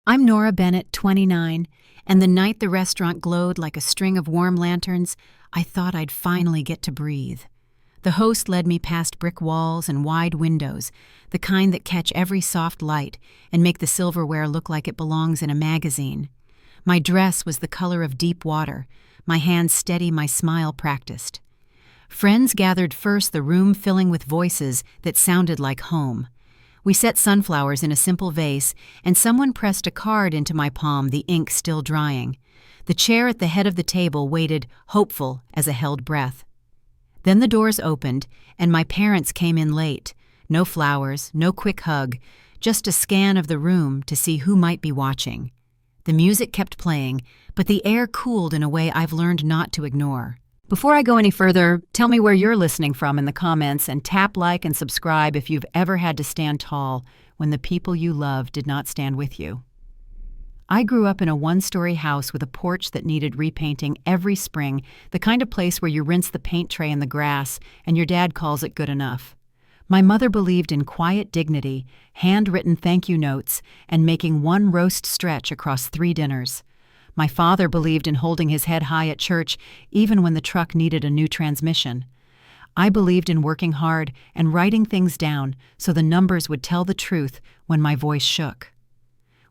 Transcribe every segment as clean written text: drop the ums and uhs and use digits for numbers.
I'm Nora Bennett, 29, and the night the restaurant glowed like a string of warm lanterns, I thought I'd finally get to breathe. The host led me past brick walls and wide windows, the kind that catch every soft light and make the silverware look like it belongs in a magazine. My dress was the color of deep water, my hands steady, my smile practiced. Friends gathered first, the room filling with voices that sounded like home. We set sunflowers in a simple vase, and someone pressed a card into my palm, the ink still drying. The chair at the head of the table waited, hopeful as a held breath. Then the doors opened, and my parents came in late. No flowers, no quick hug, just a scan of the room to see who might be watching. The music kept playing, but the air cooled in a way I've learned not to ignore. Before I go any further, tell me where you're listening from in the comments, and tap like and subscribe if you've ever had to stand tall when the people you love did not stand with you. I grew up in a one-story house with a porch that needed repainting every spring, the kind of place where you rinse the paint tray in the grass and your dad calls it good enough. My mother believed in quiet dignity, handwritten thank you notes, and making one roast stretch across 3 dinners. My father believed in holding his head high at church even when the truck needed a new transmission. I believed in working hard and writing things down so the numbers would tell the truth when my voice shook.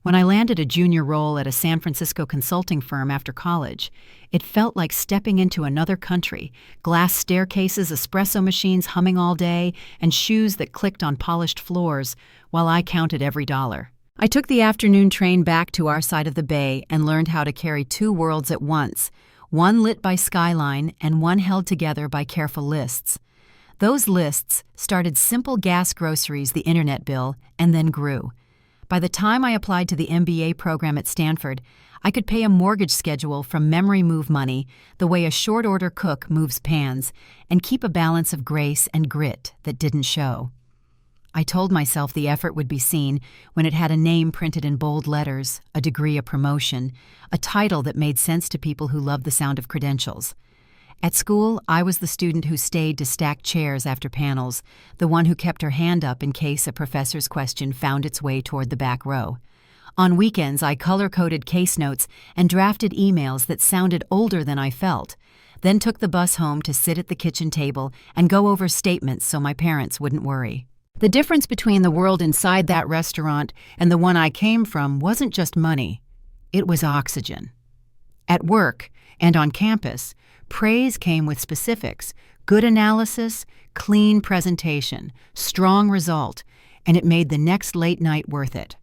When I landed a junior role at a San Francisco consulting firm after college, it felt like stepping into another country, glass staircases, espresso machines humming all day, and shoes that clicked on polished floors while I counted every dollar. I took the afternoon train back to our side of the bay and learned how to carry 2 worlds at once, one lit by skyline and one held together by careful lists. Those lists started simple gas, groceries, the internet bill, and then grew. By the time I applied to the MBA program at Stanford, I could pay a mortgage schedule from memory move money the way a short-order cook moves pans, and keep a balance of grace and grit that didn't show. I told myself the effort would be seen when it had a name printed in bold letters, a degree, a promotion, a title that made sense to people who loved the sound of credentials. At school, I was the student who stayed to stack chairs after panels, the one who kept her hand up in case a professor's question found its way toward the back row. On weekends, I color-coded case notes and drafted emails that sounded older than I felt, then took the bus home to sit at the kitchen table and go over statements so my parents wouldn't worry. The difference between the world inside that restaurant and the one I came from wasn't just money. It was oxygen. At work and on campus, praise came with specifics, good analysis, clean presentation, strong result, and it made the next late night worth it.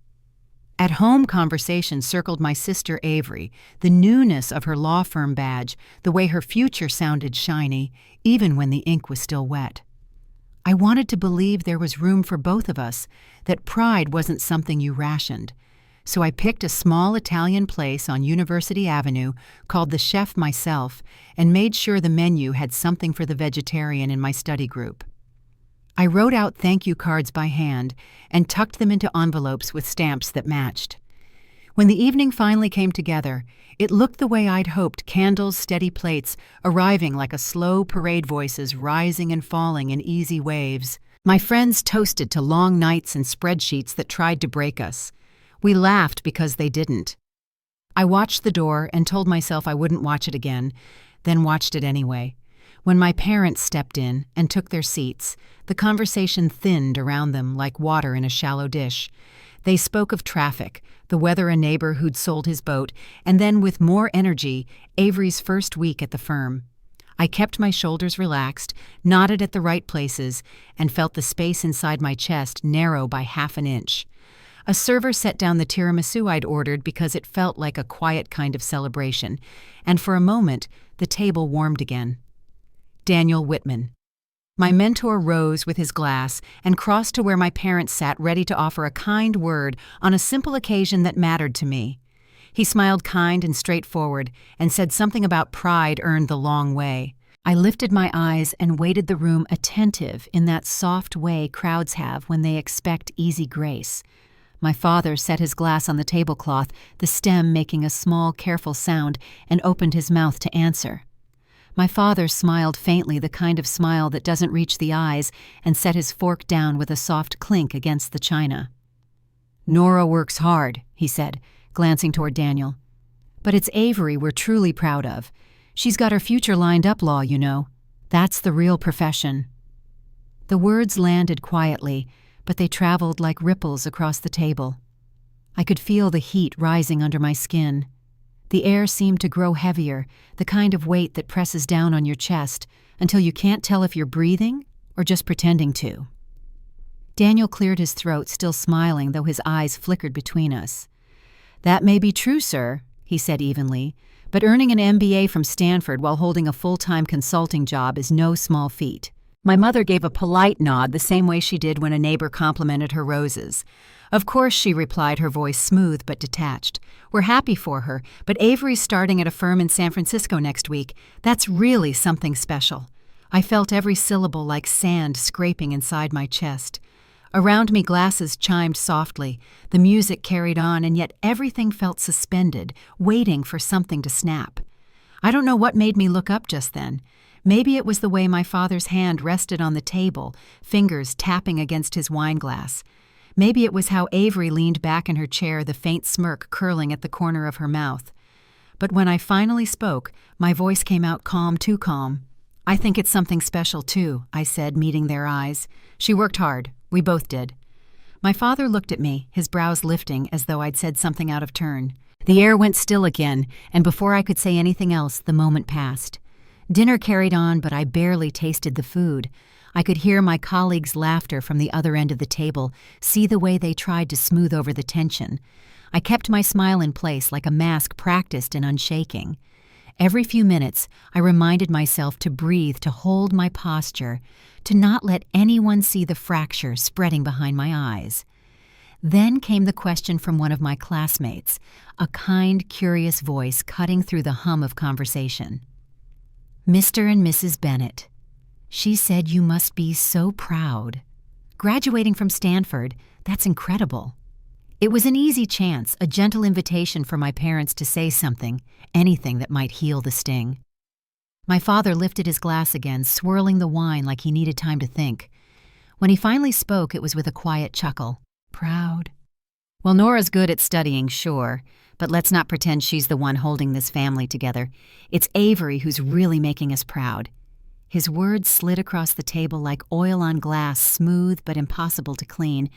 At home, conversation circled my sister Avery, the newness of her law firm badge, the way her future sounded shiny, even when the ink was still wet. I wanted to believe there was room for both of us, that pride wasn't something you rationed. So I picked a small Italian place on University Avenue called the Chef myself and made sure the menu had something for the vegetarian in my study group. I wrote out thank you cards by hand and tucked them into envelopes with stamps that matched. When the evening finally came together, it looked the way I'd hoped, candles, steady plates, arriving like a slow parade, voices rising and falling in easy waves. My friends toasted to long nights and spreadsheets that tried to break us. We laughed because they didn't. I watched the door and told myself I wouldn't watch it again, then watched it anyway. When my parents stepped in and took their seats, the conversation thinned around them like water in a shallow dish. They spoke of traffic, the weather, a neighbor who'd sold his boat, and then with more energy, Avery's first week at the firm. I kept my shoulders relaxed, nodded at the right places, and felt the space inside my chest narrow by half an inch. A server set down the tiramisu I'd ordered because it felt like a quiet kind of celebration, and for a moment, the table warmed again. Daniel Whitman. My mentor rose with his glass and crossed to where my parents sat, ready to offer a kind word on a simple occasion that mattered to me. He smiled kind and straightforward and said something about pride earned the long way. I lifted my eyes and weighted the room, attentive in that soft way crowds have when they expect easy grace. My father set his glass on the tablecloth, the stem making a small, careful sound, and opened his mouth to answer. My father smiled faintly, the kind of smile that doesn't reach the eyes, and set his fork down with a soft clink against the china. "Nora works hard," he said, glancing toward Daniel. "But it's Avery we're truly proud of. She's got her future lined up, Law, you know. That's the real profession." The words landed quietly, but they traveled like ripples across the table. I could feel the heat rising under my skin. The air seemed to grow heavier, the kind of weight that presses down on your chest until you can't tell if you're breathing or just pretending to. Daniel cleared his throat, still smiling, though his eyes flickered between us. "That may be true, sir," he said evenly, "but earning an MBA from Stanford while holding a full-time consulting job is no small feat." My mother gave a polite nod the same way she did when a neighbor complimented her roses. "Of course," she replied, her voice smooth but detached. "We're happy for her, but Avery's starting at a firm in San Francisco next week. That's really something special." I felt every syllable like sand scraping inside my chest. Around me, glasses chimed softly. The music carried on, and yet everything felt suspended, waiting for something to snap. I don't know what made me look up just then. Maybe it was the way my father's hand rested on the table, fingers tapping against his wine glass. Maybe it was how Avery leaned back in her chair, the faint smirk curling at the corner of her mouth. But when I finally spoke, my voice came out calm, too calm. "I think it's something special, too," I said, meeting their eyes. "She worked hard. We both did." My father looked at me, his brows lifting as though I'd said something out of turn. The air went still again, and before I could say anything else, the moment passed. Dinner carried on, but I barely tasted the food. I could hear my colleagues' laughter from the other end of the table, see the way they tried to smooth over the tension. I kept my smile in place like a mask practiced and unshaking. Every few minutes, I reminded myself to breathe, to hold my posture, to not let anyone see the fracture spreading behind my eyes. Then came the question from one of my classmates, a kind, curious voice cutting through the hum of conversation. "Mr. and Mrs. Bennett, she said you must be so proud. Graduating from Stanford, that's incredible." It was an easy chance, a gentle invitation for my parents to say something, anything that might heal the sting. My father lifted his glass again, swirling the wine like he needed time to think. When he finally spoke, it was with a quiet chuckle. "Proud? Well, Nora's good at studying, sure, but let's not pretend she's the one holding this family together. It's Avery who's really making us proud." His words slid across the table like oil on glass, smooth but impossible to clean.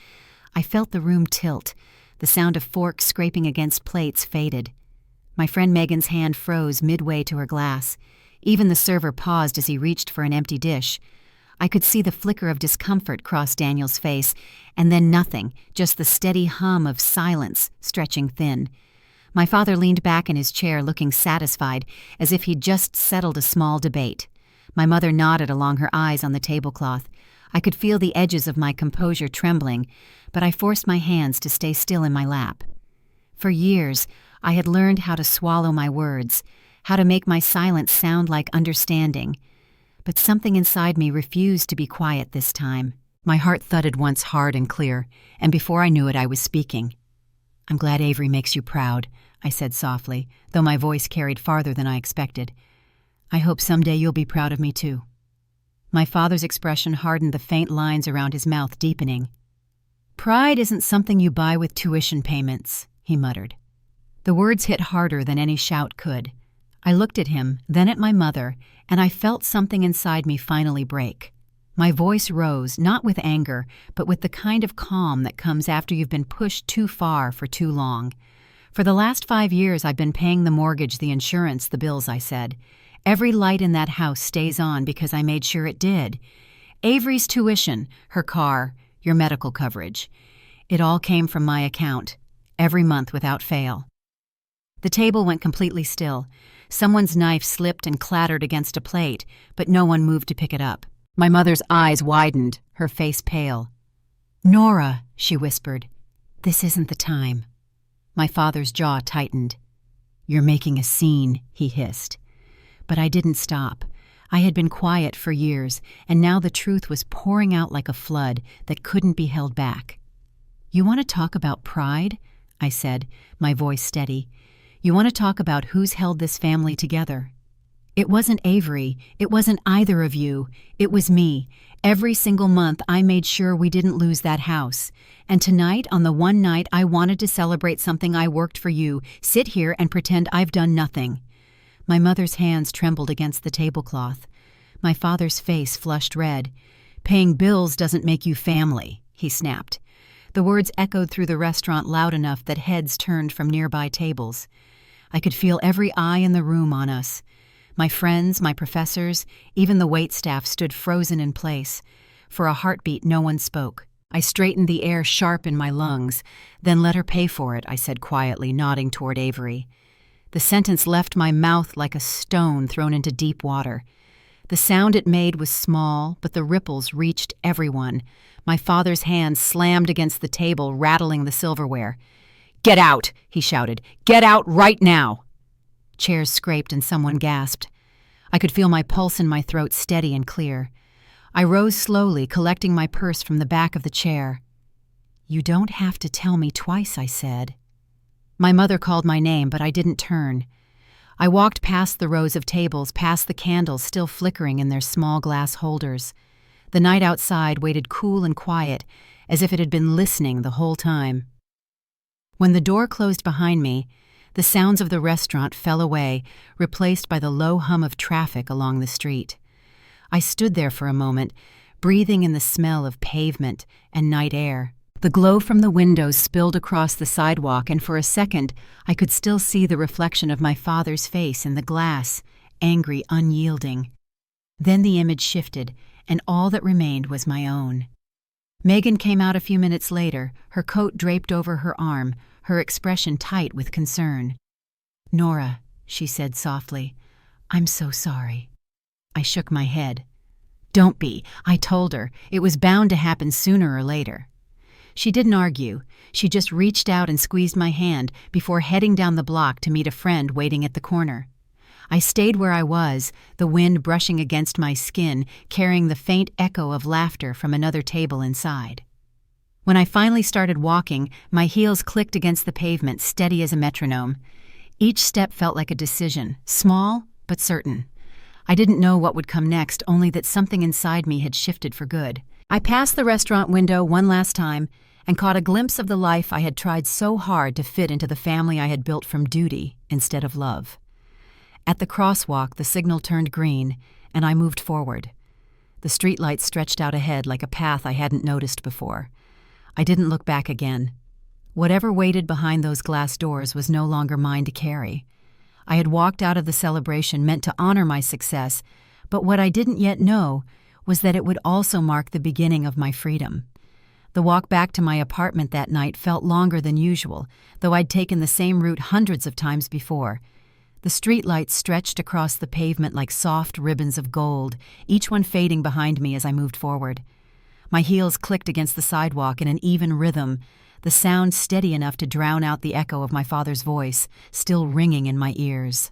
I felt the room tilt. The sound of forks scraping against plates faded. My friend Megan's hand froze midway to her glass. Even the server paused as he reached for an empty dish. I could see the flicker of discomfort cross Daniel's face, and then nothing, just the steady hum of silence stretching thin. My father leaned back in his chair, looking satisfied, as if he'd just settled a small debate. My mother nodded along her eyes on the tablecloth. I could feel the edges of my composure trembling, but I forced my hands to stay still in my lap. For years, I had learned how to swallow my words, how to make my silence sound like understanding. But something inside me refused to be quiet this time. My heart thudded once hard and clear, and before I knew it, I was speaking. "I'm glad Avery makes you proud," I said softly, though my voice carried farther than I expected. "I hope someday you'll be proud of me too." My father's expression hardened, the faint lines around his mouth deepening. "Pride isn't something you buy with tuition payments," he muttered. The words hit harder than any shout could. I looked at him, then at my mother, and I felt something inside me finally break. My voice rose, not with anger, but with the kind of calm that comes after you've been pushed too far for too long. "For the last 5 years I've been paying the mortgage, the insurance, the bills," I said. "Every light in that house stays on because I made sure it did. Avery's tuition, her car, your medical coverage. It all came from my account, every month without fail." The table went completely still. Someone's knife slipped and clattered against a plate, but no one moved to pick it up. My mother's eyes widened, her face pale. "Nora," she whispered, "this isn't the time." My father's jaw tightened. "You're making a scene," he hissed. But I didn't stop. I had been quiet for years, and now the truth was pouring out like a flood that couldn't be held back. "You want to talk about pride?" I said, my voice steady. "You want to talk about who's held this family together?" It wasn't Avery. It wasn't either of you. It was me. Every single month I made sure we didn't lose that house. And tonight, on the one night I wanted to celebrate something I worked for you, sit here and pretend I've done nothing." My mother's hands trembled against the tablecloth. My father's face flushed red. "Paying bills doesn't make you family," he snapped. The words echoed through the restaurant loud enough that heads turned from nearby tables. I could feel every eye in the room on us. My friends, my professors, even the waitstaff stood frozen in place. For a heartbeat, no one spoke. I straightened the air sharp in my lungs. "Then let her pay for it," I said quietly, nodding toward Avery. The sentence left my mouth like a stone thrown into deep water. The sound it made was small, but the ripples reached everyone. My father's hand slammed against the table, rattling the silverware. "Get out!" he shouted. "Get out right now!" Chairs scraped and someone gasped. I could feel my pulse in my throat steady and clear. I rose slowly, collecting my purse from the back of the chair. "You don't have to tell me twice," I said. My mother called my name, but I didn't turn. I walked past the rows of tables, past the candles still flickering in their small glass holders. The night outside waited cool and quiet, as if it had been listening the whole time. When the door closed behind me, the sounds of the restaurant fell away, replaced by the low hum of traffic along the street. I stood there for a moment, breathing in the smell of pavement and night air. The glow from the windows spilled across the sidewalk, and for a second I could still see the reflection of my father's face in the glass, angry, unyielding. Then the image shifted, and all that remained was my own. Megan came out a few minutes later, her coat draped over her arm, her expression tight with concern. "Nora," she said softly, "I'm so sorry." I shook my head. "Don't be," I told her. It was bound to happen sooner or later. She didn't argue. She just reached out and squeezed my hand before heading down the block to meet a friend waiting at the corner. I stayed where I was, the wind brushing against my skin, carrying the faint echo of laughter from another table inside. When I finally started walking, my heels clicked against the pavement, steady as a metronome. Each step felt like a decision, small but certain. I didn't know what would come next, only that something inside me had shifted for good. I passed the restaurant window one last time and caught a glimpse of the life I had tried so hard to fit into the family I had built from duty instead of love. At the crosswalk, the signal turned green, and I moved forward. The streetlights stretched out ahead like a path I hadn't noticed before. I didn't look back again. Whatever waited behind those glass doors was no longer mine to carry. I had walked out of the celebration meant to honor my success, but what I didn't yet know was that it would also mark the beginning of my freedom. The walk back to my apartment that night felt longer than usual, though I'd taken the same route hundreds of times before. The streetlights stretched across the pavement like soft ribbons of gold, each one fading behind me as I moved forward. My heels clicked against the sidewalk in an even rhythm, the sound steady enough to drown out the echo of my father's voice, still ringing in my ears.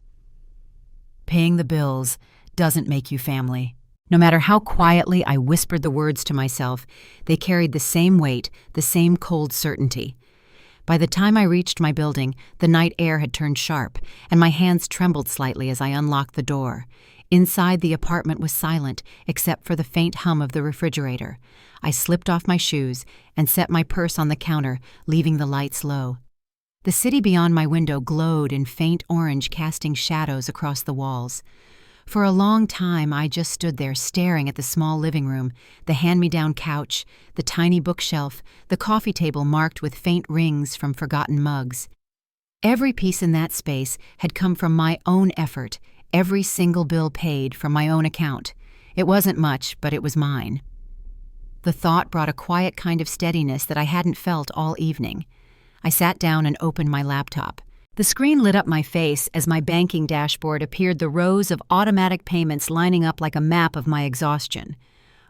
"Paying the bills doesn't make you family." No matter how quietly I whispered the words to myself, they carried the same weight, the same cold certainty. By the time I reached my building, the night air had turned sharp, and my hands trembled slightly as I unlocked the door. Inside, the apartment was silent, except for the faint hum of the refrigerator. I slipped off my shoes and set my purse on the counter, leaving the lights low. The city beyond my window glowed in faint orange, casting shadows across the walls. For a long time, I just stood there staring at the small living room, the hand-me-down couch, the tiny bookshelf, the coffee table marked with faint rings from forgotten mugs. Every piece in that space had come from my own effort, every single bill paid from my own account. It wasn't much, but it was mine. The thought brought a quiet kind of steadiness that I hadn't felt all evening. I sat down and opened my laptop. The screen lit up my face as my banking dashboard appeared, the rows of automatic payments lining up like a map of my exhaustion.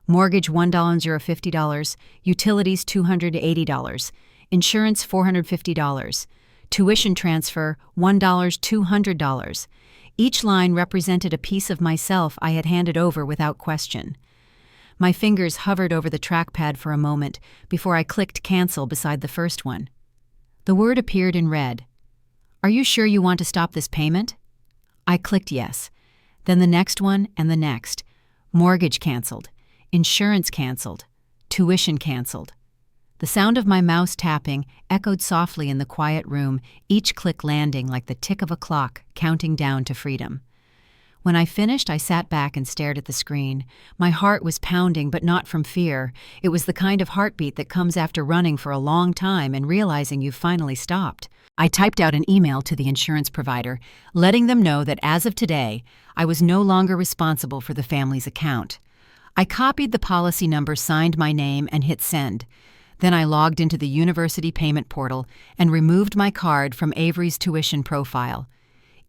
Mortgage $1,050, utilities $280, insurance $450, tuition transfer $1,200. Each line represented a piece of myself I had handed over without question. My fingers hovered over the trackpad for a moment before I clicked cancel beside the first one. The word appeared in red. "Are you sure you want to stop this payment?" I clicked yes. Then the next one and the next. Mortgage canceled. Insurance canceled. Tuition canceled. The sound of my mouse tapping echoed softly in the quiet room, each click landing like the tick of a clock counting down to freedom. When I finished, I sat back and stared at the screen. My heart was pounding, but not from fear. It was the kind of heartbeat that comes after running for a long time and realizing you've finally stopped. I typed out an email to the insurance provider, letting them know that as of today, I was no longer responsible for the family's account. I copied the policy number, signed my name, and hit send. Then I logged into the university payment portal and removed my card from Avery's tuition profile.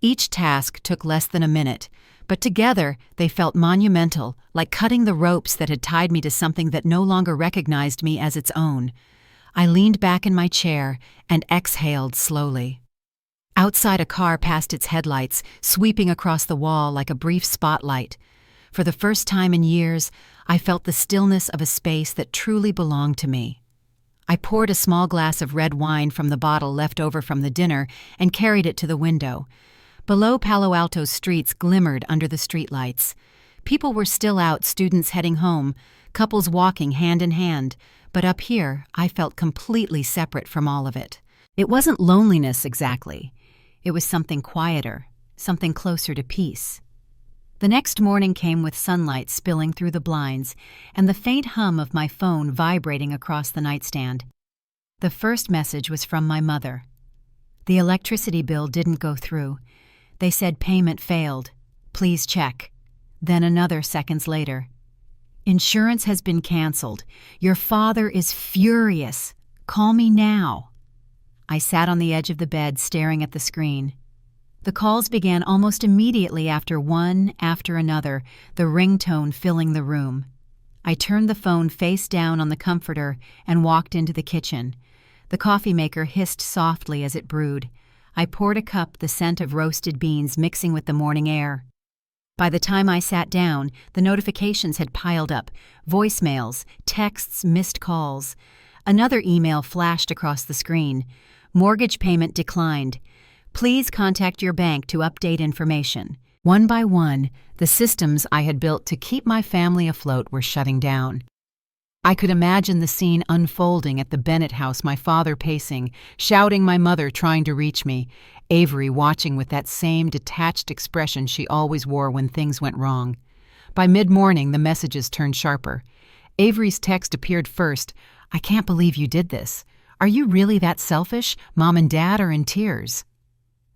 Each task took less than a minute, but together they felt monumental, like cutting the ropes that had tied me to something that no longer recognized me as its own. I leaned back in my chair and exhaled slowly. Outside, a car passed its headlights, sweeping across the wall like a brief spotlight. For the first time in years, I felt the stillness of a space that truly belonged to me. I poured a small glass of red wine from the bottle left over from the dinner and carried it to the window. Below, Palo Alto's streets glimmered under the streetlights. People were still out, students heading home, couples walking hand in hand, but up here, I felt completely separate from all of it. It wasn't loneliness exactly. It was something quieter, something closer to peace. The next morning came with sunlight spilling through the blinds and the faint hum of my phone vibrating across the nightstand. The first message was from my mother. The electricity bill didn't go through. They said payment failed. Please check. Then another seconds later. Insurance has been canceled. Your father is furious. Call me now. I sat on the edge of the bed staring at the screen. The calls began almost immediately after one after another, the ringtone filling the room. I turned the phone face down on the comforter and walked into the kitchen. The coffee maker hissed softly as it brewed. I poured a cup, the scent of roasted beans mixing with the morning air. By the time I sat down, the notifications had piled up. Voicemails, texts, missed calls. Another email flashed across the screen. Mortgage payment declined. Please contact your bank to update information. One by one, the systems I had built to keep my family afloat were shutting down. I could imagine the scene unfolding at the Bennett house, my father pacing, shouting, my mother trying to reach me, Avery watching with that same detached expression she always wore when things went wrong. By mid-morning, the messages turned sharper. Avery's text appeared first. I can't believe you did this. Are you really that selfish? Mom and Dad are in tears.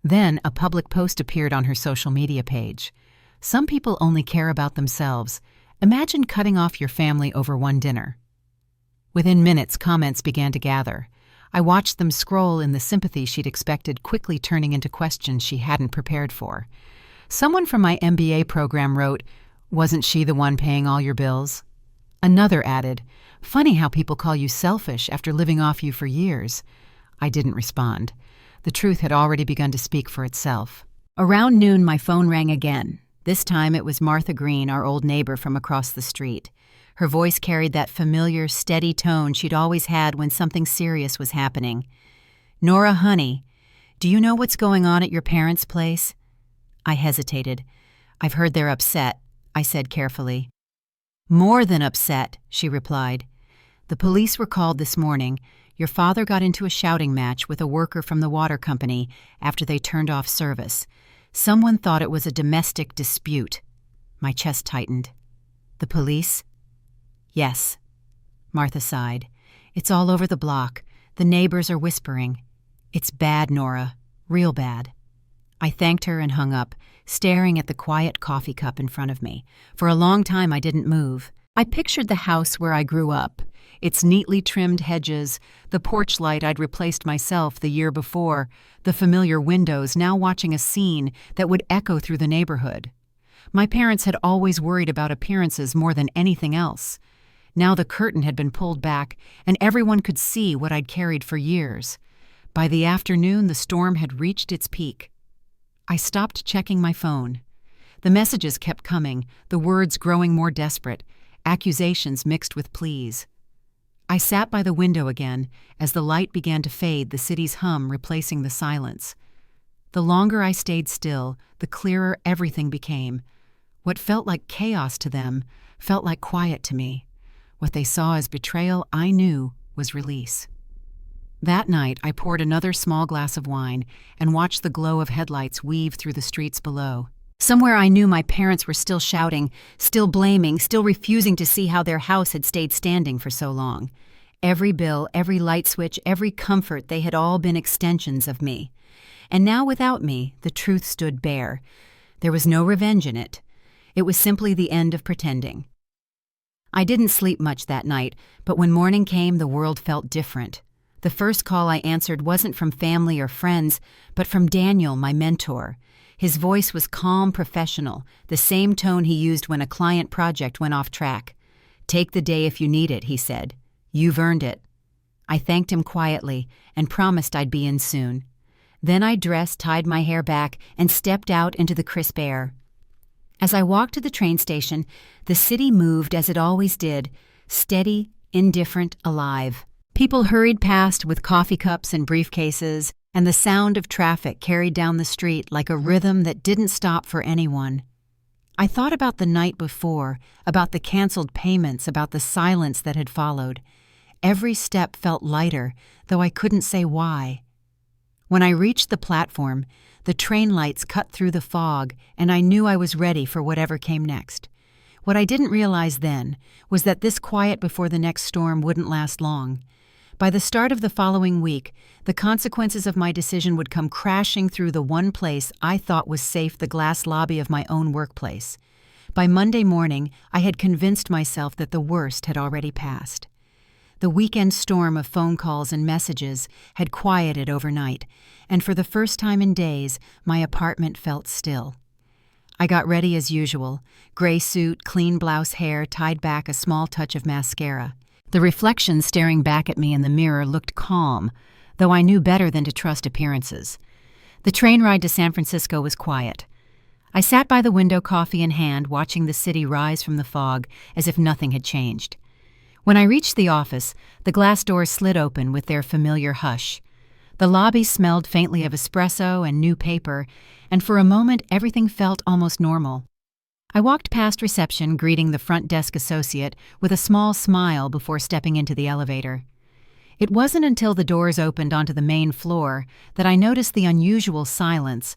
Then a public post appeared on her social media page. Some people only care about themselves. Imagine cutting off your family over one dinner. Within minutes, comments began to gather. I watched them scroll in the sympathy she'd expected, quickly turning into questions she hadn't prepared for. Someone from my MBA program wrote, "Wasn't she the one paying all your bills?" Another added, "Funny how people call you selfish after living off you for years." I didn't respond. The truth had already begun to speak for itself. Around noon, my phone rang again. This time it was Martha Green, our old neighbor from across the street. Her voice carried that familiar, steady tone she'd always had when something serious was happening. "Nora, honey, do you know what's going on at your parents' place?" I hesitated. "I've heard they're upset," I said carefully. "More than upset," she replied. "The police were called this morning. Your father got into a shouting match with a worker from the water company after they turned off service. Someone thought it was a domestic dispute." My chest tightened. "The police?" "Yes." Martha sighed. "It's all over the block. The neighbors are whispering. It's bad, Nora. Real bad." I thanked her and hung up, staring at the quiet coffee cup in front of me. For a long time I didn't move. I pictured the house where I grew up, its neatly trimmed hedges, the porch light I'd replaced myself the year before, the familiar windows now watching a scene that would echo through the neighborhood. My parents had always worried about appearances more than anything else. Now the curtain had been pulled back, and everyone could see what I'd carried for years. By the afternoon, the storm had reached its peak. I stopped checking my phone. The messages kept coming, the words growing more desperate, accusations mixed with pleas. I sat by the window again as the light began to fade, the city's hum replacing the silence. The longer I stayed still, the clearer everything became. What felt like chaos to them felt like quiet to me. What they saw as betrayal, I knew, was release. That night, I poured another small glass of wine and watched the glow of headlights weave through the streets below. Somewhere I knew my parents were still shouting, still blaming, still refusing to see how their house had stayed standing for so long. Every bill, every light switch, every comfort, they had all been extensions of me. And now without me, the truth stood bare. There was no revenge in it. It was simply the end of pretending. I didn't sleep much that night, but when morning came, the world felt different. The first call I answered wasn't from family or friends, but from Daniel, my mentor. His voice was calm, professional, the same tone he used when a client project went off track. "Take the day if you need it," he said. "You've earned it." I thanked him quietly and promised I'd be in soon. Then I dressed, tied my hair back, and stepped out into the crisp air. As I walked to the train station, the city moved as it always did, steady, indifferent, alive. People hurried past with coffee cups and briefcases, and the sound of traffic carried down the street like a rhythm that didn't stop for anyone. I thought about the night before, about the canceled payments, about the silence that had followed. Every step felt lighter, though I couldn't say why. When I reached the platform, the train lights cut through the fog, and I knew I was ready for whatever came next. What I didn't realize then was that this quiet before the next storm wouldn't last long. By the start of the following week, the consequences of my decision would come crashing through the one place I thought was safe, the glass lobby of my own workplace. By Monday morning, I had convinced myself that the worst had already passed. The weekend storm of phone calls and messages had quieted overnight, and for the first time in days, my apartment felt still. I got ready as usual, gray suit, clean blouse hair, tied back a small touch of mascara. The reflection staring back at me in the mirror looked calm, though I knew better than to trust appearances. The train ride to San Francisco was quiet. I sat by the window, coffee in hand, watching the city rise from the fog as if nothing had changed. When I reached the office, the glass doors slid open with their familiar hush. The lobby smelled faintly of espresso and new paper, and for a moment everything felt almost normal. I walked past reception, greeting the front desk associate with a small smile before stepping into the elevator. It wasn't until the doors opened onto the main floor that I noticed the unusual silence.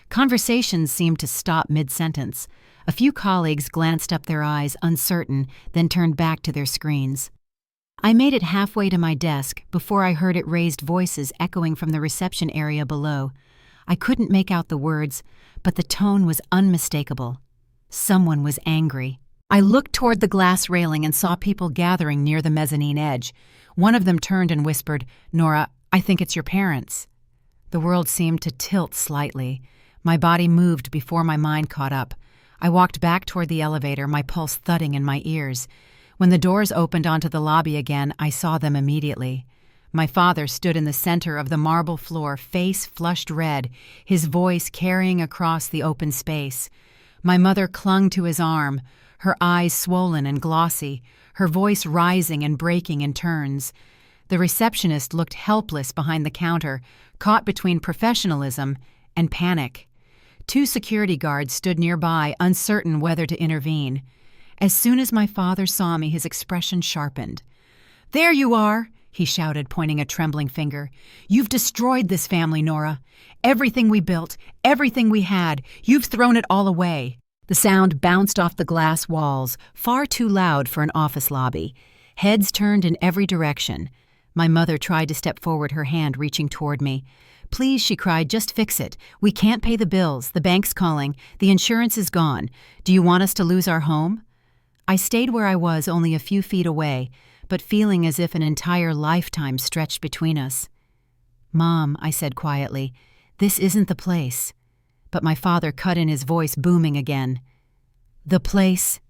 Conversations seemed to stop mid-sentence. A few colleagues glanced up their eyes, uncertain, then turned back to their screens. I made it halfway to my desk before I heard it raised voices echoing from the reception area below. I couldn't make out the words, but the tone was unmistakable. Someone was angry. I looked toward the glass railing and saw people gathering near the mezzanine edge. One of them turned and whispered, "Nora, I think it's your parents." The world seemed to tilt slightly. My body moved before my mind caught up. I walked back toward the elevator, my pulse thudding in my ears. When the doors opened onto the lobby again, I saw them immediately. My father stood in the center of the marble floor, face flushed red, his voice carrying across the open space. My mother clung to his arm, her eyes swollen and glossy, her voice rising and breaking in turns. The receptionist looked helpless behind the counter, caught between professionalism and panic. 2 security guards stood nearby, uncertain whether to intervene. As soon as my father saw me, his expression sharpened. "There you are!" he shouted, pointing a trembling finger. "You've destroyed this family, Nora. Everything we built, everything we had, you've thrown it all away." The sound bounced off the glass walls, far too loud for an office lobby. Heads turned in every direction. My mother tried to step forward, her hand reaching toward me. "Please," she cried, "just fix it. We can't pay the bills. The bank's calling. The insurance is gone. Do you want us to lose our home?" I stayed where I was, only a few feet away, but feeling as if an entire lifetime stretched between us. "Mom," I said quietly, "this isn't the place." But my father cut in, his voice booming again. "The place?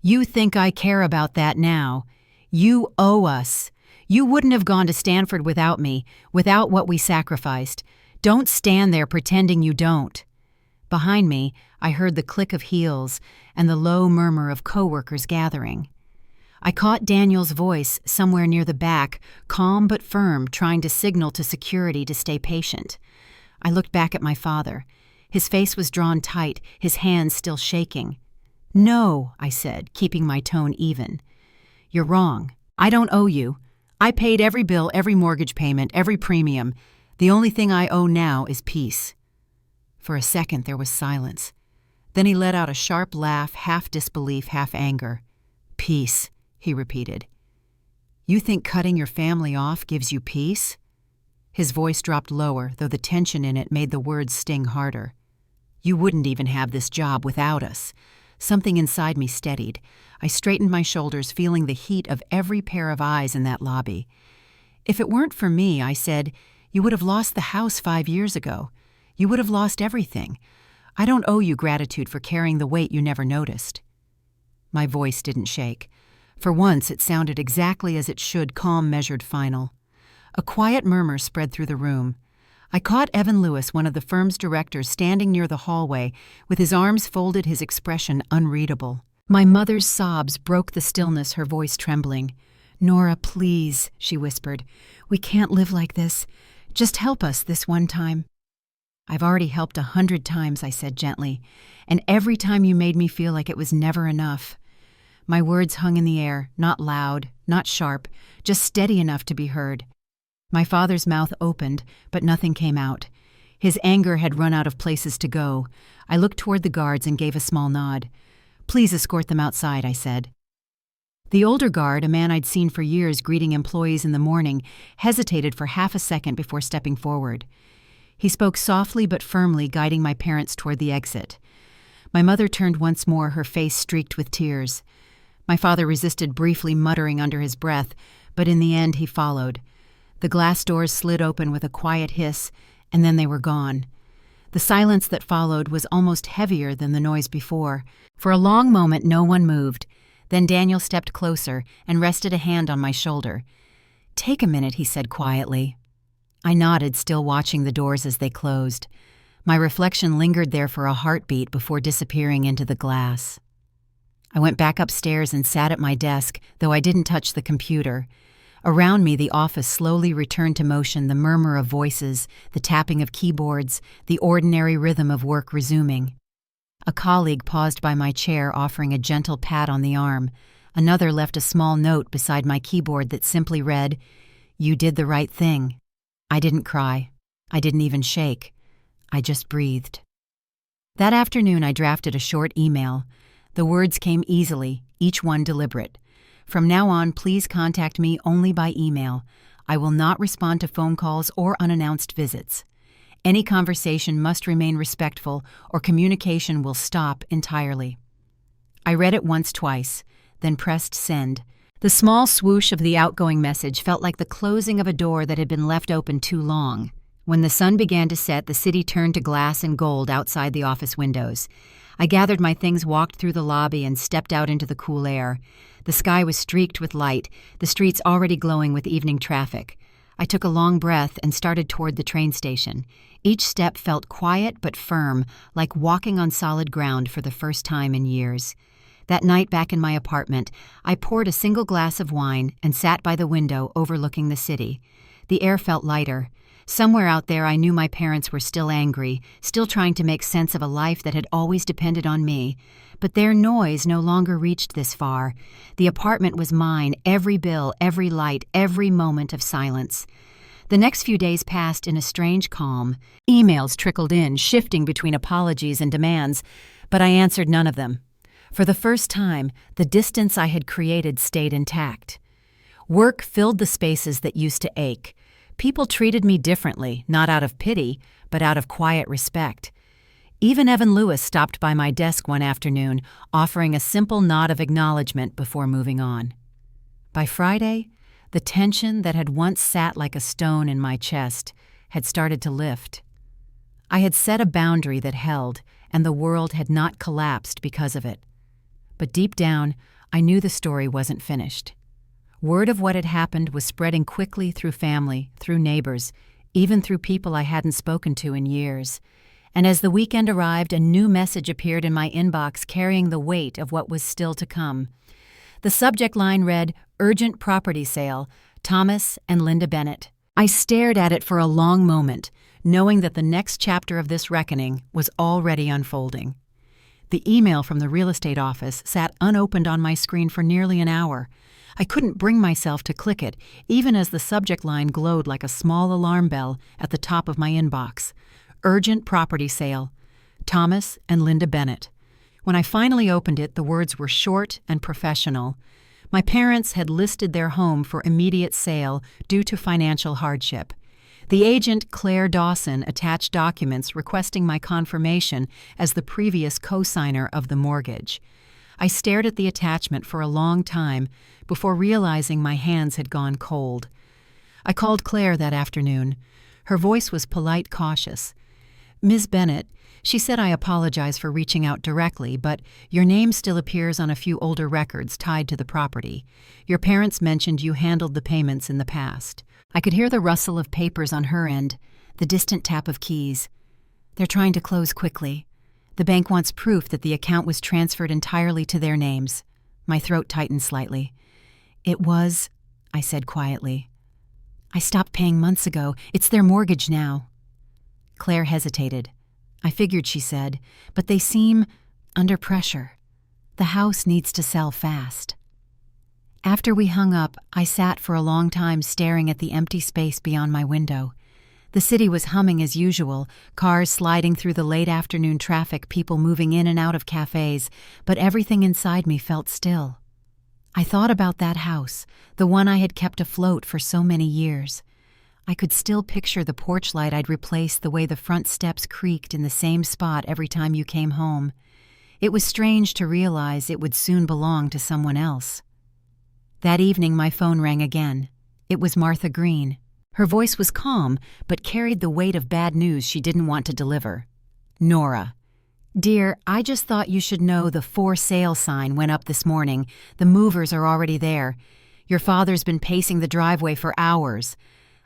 You think I care about that now? You owe us. You wouldn't have gone to Stanford without me, without what we sacrificed. Don't stand there pretending you don't." Behind me, I heard the click of heels and the low murmur of coworkers gathering. I caught Daniel's voice somewhere near the back, calm but firm, trying to signal to security to stay patient. I looked back at my father. His face was drawn tight, his hands still shaking. "No," I said, keeping my tone even. "You're wrong. I don't owe you. I paid every bill, every mortgage payment, every premium. The only thing I owe now is peace." For a second there was silence. Then he let out a sharp laugh, half disbelief, half anger. "Peace," he repeated. "You think cutting your family off gives you peace?" His voice dropped lower, though the tension in it made the words sting harder. "You wouldn't even have this job without us." Something inside me steadied. I straightened my shoulders, feeling the heat of every pair of eyes in that lobby. "If it weren't for me," I said, "you would have lost the house 5 years ago. You would have lost everything. I don't owe you gratitude for carrying the weight you never noticed." My voice didn't shake. For once, it sounded exactly as it should, calm, measured, final. A quiet murmur spread through the room. I caught Evan Lewis, one of the firm's directors, standing near the hallway, with his arms folded, his expression unreadable. My mother's sobs broke the stillness, her voice trembling. "Nora, please," she whispered. "We can't live like this. Just help us this one time." "I've already helped 100 times," I said gently, "and every time you made me feel like it was never enough." My words hung in the air, not loud, not sharp, just steady enough to be heard. My father's mouth opened, but nothing came out. His anger had run out of places to go. I looked toward the guards and gave a small nod. "Please escort them outside," I said. The older guard, a man I'd seen for years greeting employees in the morning, hesitated for half a second before stepping forward. He spoke softly but firmly, guiding my parents toward the exit. My mother turned once more, her face streaked with tears. My father resisted, briefly muttering under his breath, but in the end he followed. The glass doors slid open with a quiet hiss, and then they were gone. The silence that followed was almost heavier than the noise before. For a long moment no one moved. Then Daniel stepped closer and rested a hand on my shoulder. "Take a minute," he said quietly. I nodded, still watching the doors as they closed. My reflection lingered there for a heartbeat before disappearing into the glass. I went back upstairs and sat at my desk, though I didn't touch the computer. Around me, the office slowly returned to motion, the murmur of voices, the tapping of keyboards, the ordinary rhythm of work resuming. A colleague paused by my chair, offering a gentle pat on the arm. Another left a small note beside my keyboard that simply read, "You did the right thing." I didn't cry. I didn't even shake. I just breathed. That afternoon, I drafted a short email. The words came easily, each one deliberate. "From now on, please contact me only by email. I will not respond to phone calls or unannounced visits. Any conversation must remain respectful, or communication will stop entirely." I read it once, twice, then pressed send. The small swoosh of the outgoing message felt like the closing of a door that had been left open too long. When the sun began to set, the city turned to glass and gold outside the office windows. I gathered my things, walked through the lobby, and stepped out into the cool air. The sky was streaked with light, the streets already glowing with evening traffic. I took a long breath and started toward the train station. Each step felt quiet but firm, like walking on solid ground for the first time in years. That night back in my apartment, I poured a single glass of wine and sat by the window overlooking the city. The air felt lighter. Somewhere out there I knew my parents were still angry, still trying to make sense of a life that had always depended on me. But their noise no longer reached this far. The apartment was mine, every bill, every light, every moment of silence. The next few days passed in a strange calm. Emails trickled in, shifting between apologies and demands, but I answered none of them. For the first time, the distance I had created stayed intact. Work filled the spaces that used to ache. People treated me differently, not out of pity, but out of quiet respect. Even Evan Lewis stopped by my desk one afternoon, offering a simple nod of acknowledgement before moving on. By Friday, the tension that had once sat like a stone in my chest had started to lift. I had set a boundary that held, and the world had not collapsed because of it. But deep down, I knew the story wasn't finished. Word of what had happened was spreading quickly through family, through neighbors, even through people I hadn't spoken to in years. And as the weekend arrived, a new message appeared in my inbox carrying the weight of what was still to come. The subject line read, "Urgent Property Sale, Thomas and Linda Bennett." I stared at it for a long moment, knowing that the next chapter of this reckoning was already unfolding. The email from the real estate office sat unopened on my screen for nearly an hour. I couldn't bring myself to click it, even as the subject line glowed like a small alarm bell at the top of my inbox. Urgent property sale. Thomas and Linda Bennett. When I finally opened it, the words were short and professional. My parents had listed their home for immediate sale due to financial hardship. The agent, Claire Dawson, attached documents requesting my confirmation as the previous co-signer of the mortgage. I stared at the attachment for a long time before realizing my hands had gone cold. I called Claire that afternoon. Her voice was polite, cautious. "Ms. Bennett," she said, "I apologize for reaching out directly, but your name still appears on a few older records tied to the property. Your parents mentioned you handled the payments in the past." I could hear the rustle of papers on her end, the distant tap of keys. "They're trying to close quickly. The bank wants proof that the account was transferred entirely to their names." My throat tightened slightly. "It was," I said quietly. "I stopped paying months ago. It's their mortgage now." Claire hesitated. "I figured," she said, "but they seem under pressure. The house needs to sell fast." After we hung up, I sat for a long time staring at the empty space beyond my window. The city was humming as usual, cars sliding through the late afternoon traffic, people moving in and out of cafes, but everything inside me felt still. I thought about that house, the one I had kept afloat for so many years. I could still picture the porch light I'd replaced, the way the front steps creaked in the same spot every time you came home. It was strange to realize it would soon belong to someone else. That evening my phone rang again. It was Martha Green. Her voice was calm, but carried the weight of bad news she didn't want to deliver. "Nora. Dear, I just thought you should know the for sale sign went up this morning. The movers are already there. Your father's been pacing the driveway for hours."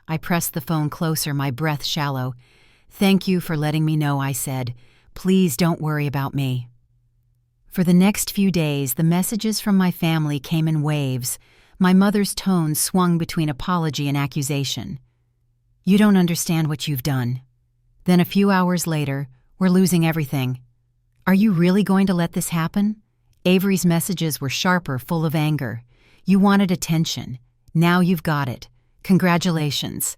I pressed the phone closer, my breath shallow. "Thank you for letting me know," I said. "Please don't worry about me." For the next few days, the messages from my family came in waves. My mother's tone swung between apology and accusation. "You don't understand what you've done." Then a few hours later, "We're losing everything." "Are you really going to let this happen?" Avery's messages were sharper, full of anger. "You wanted attention. Now you've got it. Congratulations."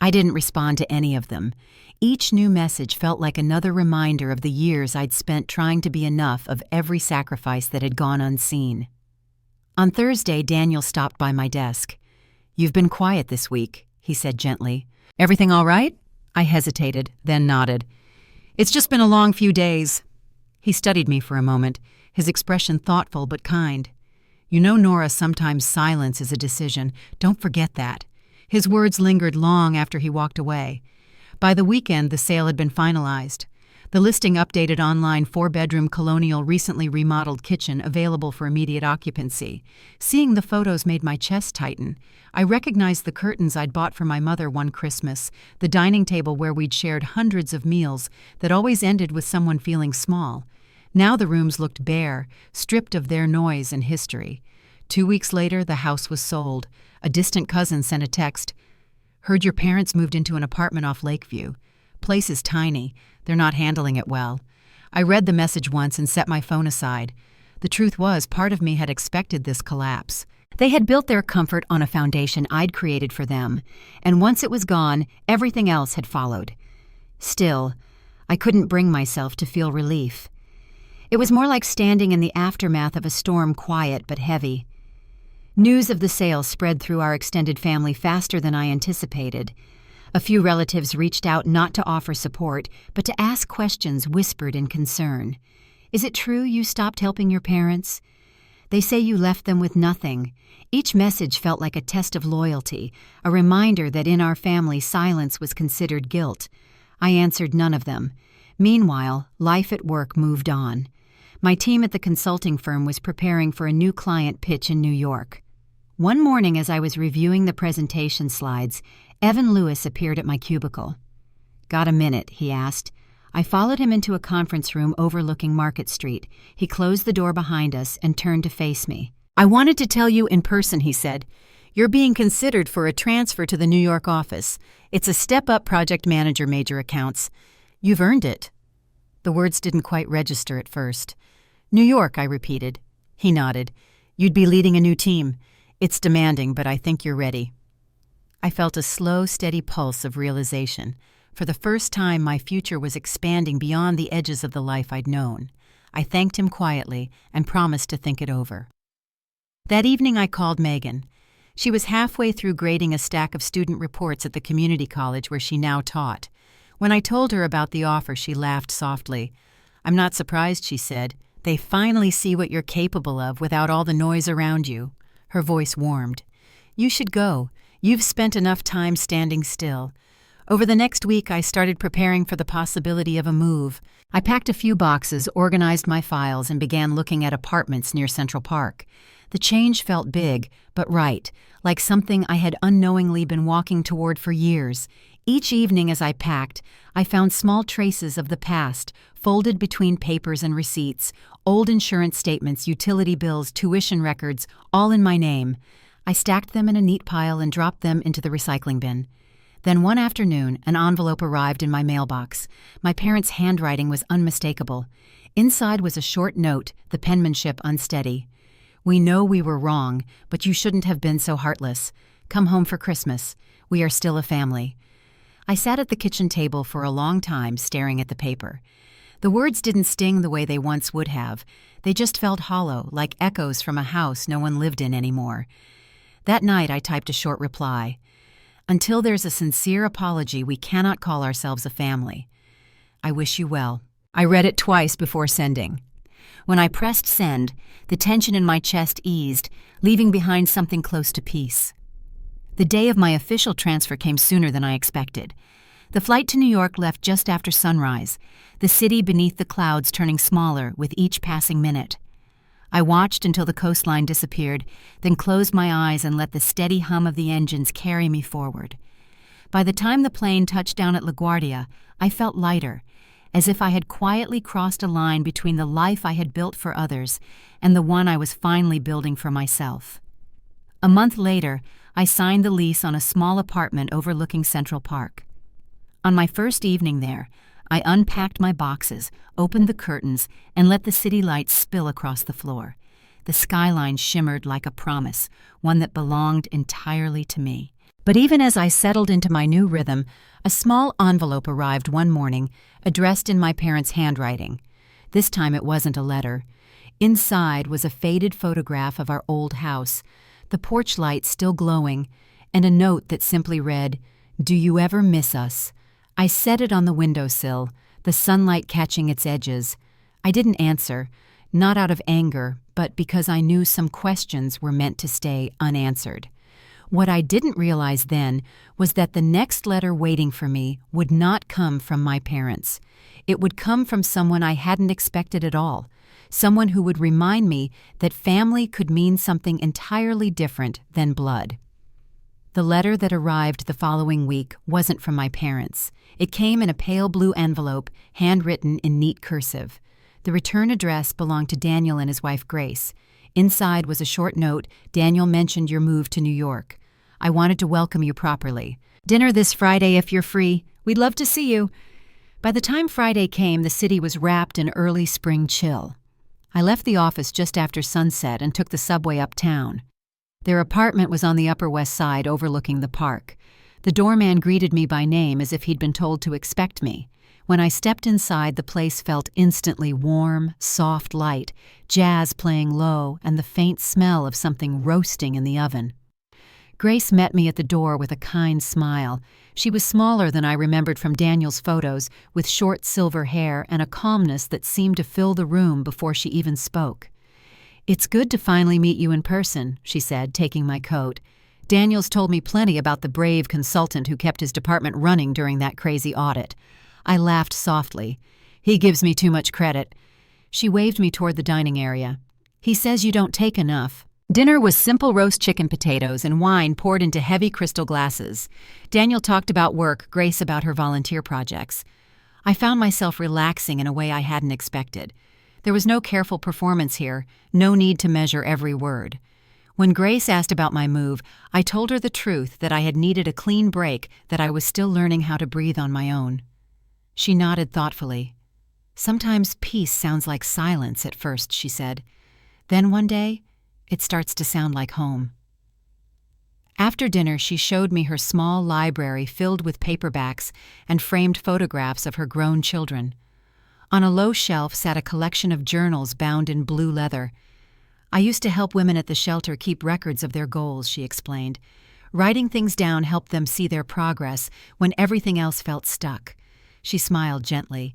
I didn't respond to any of them. Each new message felt like another reminder of the years I'd spent trying to be enough of every sacrifice that had gone unseen. On Thursday, Daniel stopped by my desk. "You've been quiet this week," he said gently. "Everything all right?" I hesitated, then nodded. "It's just been a long few days." He studied me for a moment, his expression thoughtful but kind. "You know, Nora, sometimes silence is a decision. Don't forget that." His words lingered long after he walked away. By the weekend, the sale had been finalized. The listing updated online 4-bedroom colonial recently remodeled kitchen available for immediate occupancy. Seeing the photos made my chest tighten. I recognized the curtains I'd bought for my mother one Christmas, the dining table where we'd shared hundreds of meals that always ended with someone feeling small. Now the rooms looked bare, stripped of their noise and history. 2 weeks later, the house was sold. A distant cousin sent a text. "Heard your parents moved into an apartment off Lakeview. Place is tiny. They're not handling it well." I read the message once and set my phone aside. The truth was, part of me had expected this collapse. They had built their comfort on a foundation I'd created for them, and once it was gone, everything else had followed. Still, I couldn't bring myself to feel relief. It was more like standing in the aftermath of a storm, quiet but heavy. News of the sale spread through our extended family faster than I anticipated. A few relatives reached out not to offer support, but to ask questions whispered in concern. "Is it true you stopped helping your parents? They say you left them with nothing." Each message felt like a test of loyalty, a reminder that in our family silence was considered guilt. I answered none of them. Meanwhile, life at work moved on. My team at the consulting firm was preparing for a new client pitch in New York. One morning as I was reviewing the presentation slides, Evan Lewis appeared at my cubicle. "Got a minute?" he asked. I followed him into a conference room overlooking Market Street. He closed the door behind us and turned to face me. "I wanted to tell you in person," he said. "You're being considered for a transfer to the New York office. It's a step-up project manager, major accounts. You've earned it." The words didn't quite register at first. New York, I repeated. He nodded. You'd be leading a new team. It's demanding, but I think you're ready. I felt a slow, steady pulse of realization. For the first time, my future was expanding beyond the edges of the life I'd known. I thanked him quietly and promised to think it over. That evening I called Megan. She was halfway through grading a stack of student reports at the community college where she now taught. When I told her about the offer, she laughed softly. I'm not surprised, she said. They finally see what you're capable of without all the noise around you. Her voice warmed. You should go. You've spent enough time standing still. Over the next week, I started preparing for the possibility of a move. I packed a few boxes, organized my files, and began looking at apartments near Central Park. The change felt big, but right, like something I had unknowingly been walking toward for years. Each evening as I packed, I found small traces of the past, folded between papers and receipts, old insurance statements, utility bills, tuition records, all in my name. I stacked them in a neat pile and dropped them into the recycling bin. Then one afternoon, an envelope arrived in my mailbox. My parents' handwriting was unmistakable. Inside was a short note, the penmanship unsteady. We know we were wrong, but you shouldn't have been so heartless. Come home for Christmas. We are still a family. I sat at the kitchen table for a long time, staring at the paper. The words didn't sting the way they once would have. They just felt hollow, like echoes from a house no one lived in anymore. That night I typed a short reply. Until there's a sincere apology, we cannot call ourselves a family. I wish you well. I read it twice before sending. When I pressed send, the tension in my chest eased, leaving behind something close to peace. The day of my official transfer came sooner than I expected. The flight to New York left just after sunrise, the city beneath the clouds turning smaller with each passing minute. I watched until the coastline disappeared, then closed my eyes and let the steady hum of the engines carry me forward. By the time the plane touched down at LaGuardia, I felt lighter, as if I had quietly crossed a line between the life I had built for others and the one I was finally building for myself. A month later, I signed the lease on a small apartment overlooking Central Park. On my first evening there, I unpacked my boxes, opened the curtains, and let the city lights spill across the floor. The skyline shimmered like a promise, one that belonged entirely to me. But even as I settled into my new rhythm, a small envelope arrived one morning, addressed in my parents' handwriting. This time it wasn't a letter. Inside was a faded photograph of our old house, the porch light still glowing, and a note that simply read, "Do you ever miss us?" I set it on the windowsill, the sunlight catching its edges. I didn't answer, not out of anger, but because I knew some questions were meant to stay unanswered. What I didn't realize then was that the next letter waiting for me would not come from my parents. It would come from someone I hadn't expected at all, someone who would remind me that family could mean something entirely different than blood. The letter that arrived the following week wasn't from my parents. It came in a pale blue envelope, handwritten in neat cursive. The return address belonged to Daniel and his wife Grace. Inside was a short note. Daniel mentioned your move to New York. I wanted to welcome you properly. Dinner this Friday if you're free. We'd love to see you. By the time Friday came, the city was wrapped in early spring chill. I left the office just after sunset and took the subway uptown. Their apartment was on the Upper West Side overlooking the park. The doorman greeted me by name as if he'd been told to expect me. When I stepped inside, the place felt instantly warm, soft light, jazz playing low, and the faint smell of something roasting in the oven. Grace met me at the door with a kind smile. She was smaller than I remembered from Daniel's photos, with short silver hair and a calmness that seemed to fill the room before she even spoke. "It's good to finally meet you in person," she said, taking my coat. "Daniel's told me plenty about the brave consultant who kept his department running during that crazy audit." I laughed softly. "He gives me too much credit." She waved me toward the dining area. "He says you don't take enough." Dinner was simple roast chicken potatoes and wine poured into heavy crystal glasses. Daniel talked about work, Grace about her volunteer projects. I found myself relaxing in a way I hadn't expected. There was no careful performance here, no need to measure every word. When Grace asked about my move, I told her the truth that I had needed a clean break, that I was still learning how to breathe on my own. She nodded thoughtfully. Sometimes peace sounds like silence at first, she said. Then one day, it starts to sound like home. After dinner, she showed me her small library filled with paperbacks and framed photographs of her grown children. On a low shelf sat a collection of journals bound in blue leather. I used to help women at the shelter keep records of their goals, she explained. Writing things down helped them see their progress when everything else felt stuck. She smiled gently.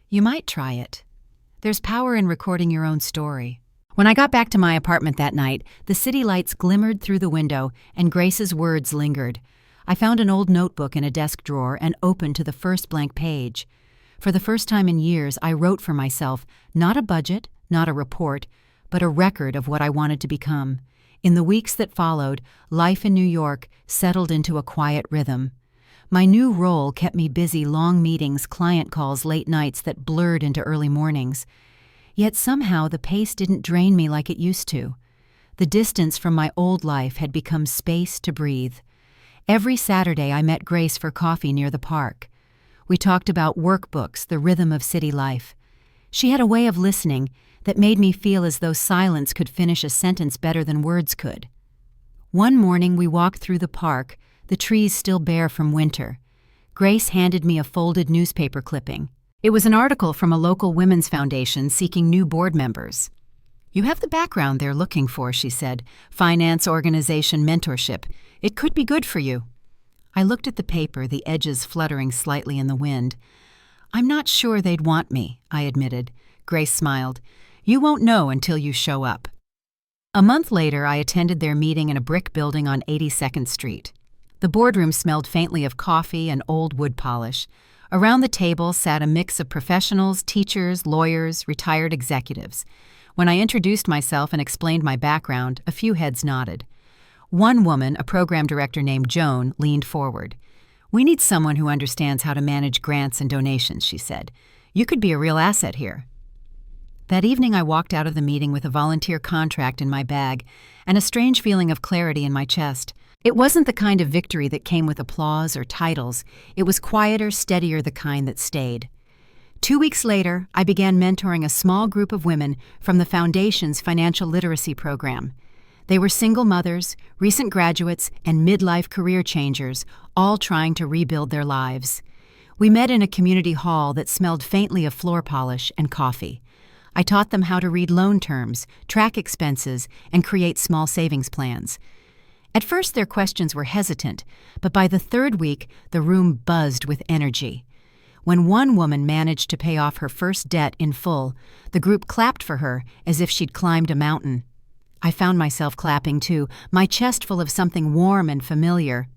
You might try it. There's power in recording your own story. When I got back to my apartment that night, the city lights glimmered through the window and Grace's words lingered. I found an old notebook in a desk drawer and opened to the first blank page. For the first time in years, I wrote for myself, not a budget, not a report, but a record of what I wanted to become. In the weeks that followed, life in New York settled into a quiet rhythm. My new role kept me busy, long meetings, client calls, late nights that blurred into early mornings. Yet somehow the pace didn't drain me like it used to. The distance from my old life had become space to breathe. Every Saturday I met Grace for coffee near the park. We talked about workbooks, the rhythm of city life. She had a way of listening that made me feel as though silence could finish a sentence better than words could. One morning we walked through the park, the trees still bare from winter. Grace handed me a folded newspaper clipping. It was an article from a local women's foundation seeking new board members. You have the background they're looking for, she said. Finance, organization, mentorship. It could be good for you. I looked at the paper, the edges fluttering slightly in the wind. I'm not sure they'd want me, I admitted. Grace smiled. You won't know until you show up. A month later, I attended their meeting in a brick building on 82nd Street. The boardroom smelled faintly of coffee and old wood polish. Around the table sat a mix of professionals, teachers, lawyers, retired executives. When I introduced myself and explained my background, a few heads nodded. One woman, a program director named Joan, leaned forward. We need someone who understands how to manage grants and donations, she said. You could be a real asset here. That evening I walked out of the meeting with a volunteer contract in my bag and a strange feeling of clarity in my chest. It wasn't the kind of victory that came with applause or titles. It was quieter, steadier, the kind that stayed. 2 weeks later, I began mentoring a small group of women from the Foundation's financial literacy program. They were single mothers, recent graduates, and midlife career changers, all trying to rebuild their lives. We met in a community hall that smelled faintly of floor polish and coffee. I taught them how to read loan terms, track expenses, and create small savings plans. At first, their questions were hesitant, but by the third week, the room buzzed with energy. When one woman managed to pay off her first debt in full, the group clapped for her as if she'd climbed a mountain. I found myself clapping too, my chest full of something warm and familiar.